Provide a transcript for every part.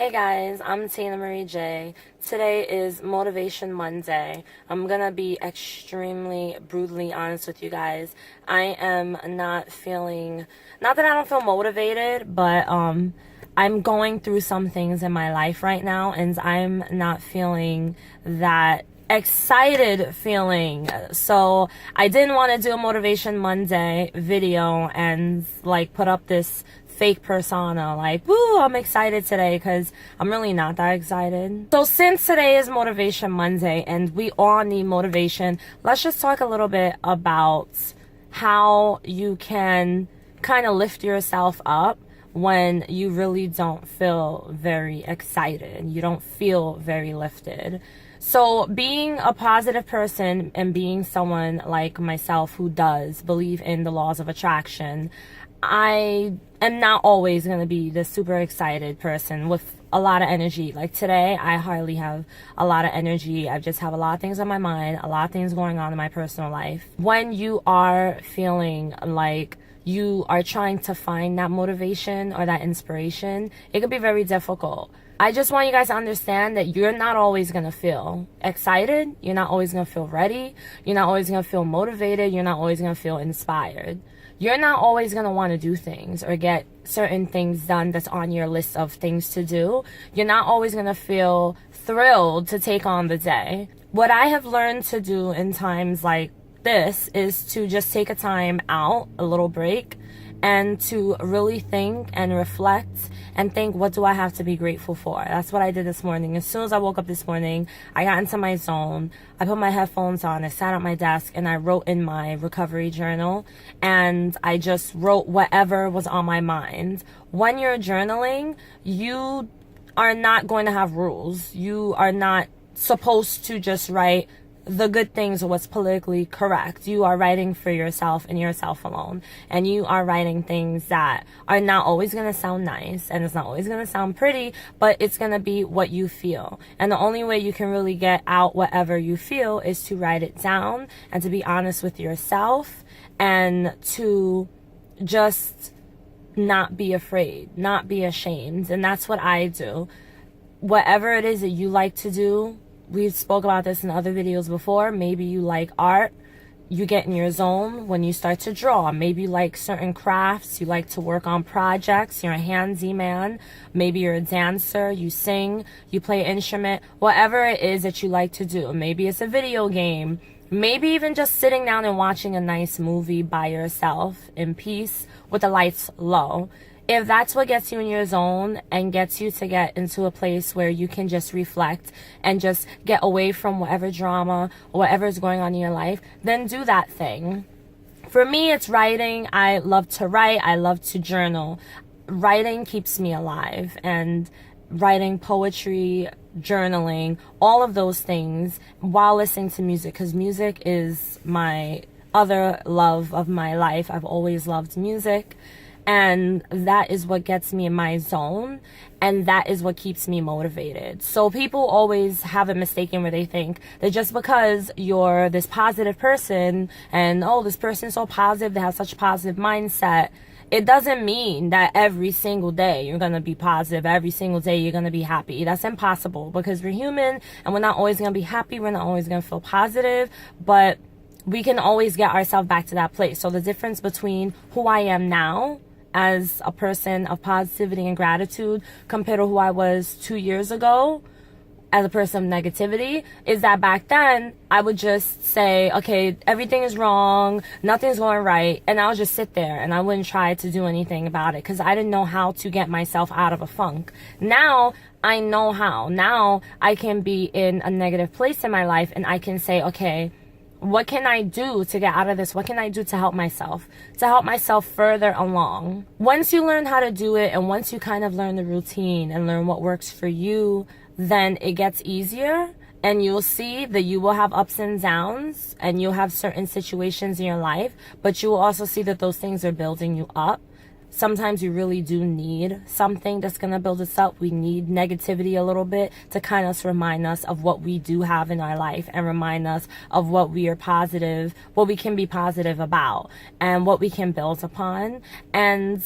Hey guys, I'm Tina Marie J. Today is Motivation Monday. I'm gonna be extremely brutally honest with you guys. I am not feeling, not that I don't feel motivated, but I'm going through some things in my life right now, and I'm not feeling that excited feeling. So I didn't want to do a Motivation Monday video and put up this fake persona woo, I'm excited today, because I'm really not that excited. So since today is Motivation Monday and we all need motivation, let's just talk a little bit about how you can kind of lift yourself up when you really don't feel very excited. You don't feel very lifted. So being a positive person and being someone like myself who does believe in the laws of attraction, I am not always going to be the super excited person with a lot of energy. Like today, I hardly have a lot of energy. I just have a lot of things on my mind, a lot of things going on in my personal life. When you are feeling like you are trying to find that motivation or that inspiration, it can be very difficult. I just want you guys to understand that you're not always going to feel excited. You're not always going to feel ready. You're not always going to feel motivated. You're not always going to feel inspired. You're not always going to want to do things or get certain things done that's on your list of things to do. You're not always going to feel thrilled to take on the day. What I have learned to do in times like this is to just take a time out, a little break, and to really think and reflect and think, what do I have to be grateful for? That's what I did this morning. As soon as I woke up this morning, I got into my zone. I put my headphones on, I sat at my desk, and I wrote in my recovery journal, and I just wrote whatever was on my mind. When you're journaling, you are not going to have rules. You are not supposed to just write the good things or what's politically correct. You are writing for yourself and yourself alone. And you are writing things that are not always going to sound nice, and it's not always going to sound pretty, but it's going to be what you feel. And the only way you can really get out whatever you feel is to write it down and to be honest with yourself and to just not be afraid, not be ashamed. And that's what I do. Whatever it is that you like to do, we've spoke about this in other videos before. Maybe you like art. You get in your zone when you start to draw. Maybe you like certain crafts. You like to work on projects. You're a handsy man. Maybe you're a dancer. You sing. You play an instrument. Whatever it is that you like to do. Maybe it's a video game. Maybe even just sitting down and watching a nice movie by yourself in peace with the lights low. If that's what gets you in your zone and gets you to get into a place where you can just reflect and just get away from whatever drama or whatever is going on in your life, then do that thing. For me, it's writing. I love to write. I love to journal. Writing keeps me alive, and writing poetry, journaling, all of those things while listening to music, because music is my other love of my life. I've always loved music. And that is what gets me in my zone, and that is what keeps me motivated. So people always have it mistaken where they think that just because you're this positive person and, oh, this person's so positive, they have such a positive mindset, it doesn't mean that every single day you're going to be positive, every single day you're going to be happy. That's impossible, because we're human and we're not always going to be happy, we're not always going to feel positive, but we can always get ourselves back to that place. So the difference between who I am now as a person of positivity and gratitude compared to who I was 2 years ago as a person of negativity is that back then I would just say, okay, everything is wrong, nothing's going right, and I would just sit there and I wouldn't try to do anything about it because I didn't know how to get myself out of a funk. Now I know how. Now I can be in a negative place in my life and I can say, okay, what can I do to get out of this? What can I do to help myself further along? Once you learn how to do it, and once you kind of learn the routine and learn what works for you, then it gets easier, and you'll see that you will have ups and downs, and you'll have certain situations in your life, but you will also see that those things are building you up. Sometimes you really do need something that's going to build us up. We need negativity a little bit to kind of remind us of what we do have in our life and remind us of what we are positive, what we can be positive about, and what we can build upon. And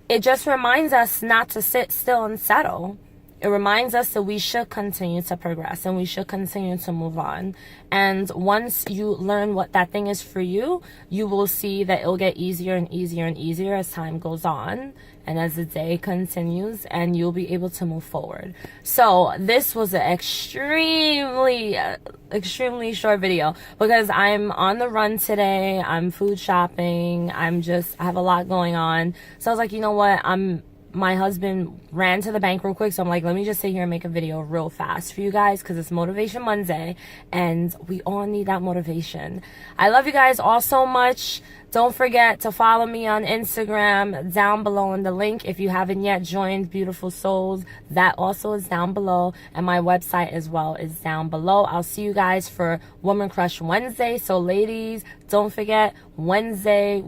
it just reminds us not to sit still and settle. it reminds us that we should continue to progress and we should continue to move on. And once you learn what that thing is for you, you will see that it'll get easier and easier and easier as time goes on and as the day continues, and you'll be able to move forward. So this was an extremely short video because I'm on the run today. I'm food shopping. I have a lot going on. So I was like, you know what? My husband ran to the bank real quick, so I'm like, let me just sit here and make a video real fast for you guys because it's Motivation Monday and we all need that motivation. I love you guys all so much. Don't forget to follow me on Instagram down below in the link. If you haven't yet joined Beautiful Souls, that also is down below, and my website as well is down below. I'll see you guys for Woman Crush Wednesday. So ladies, don't forget Wednesday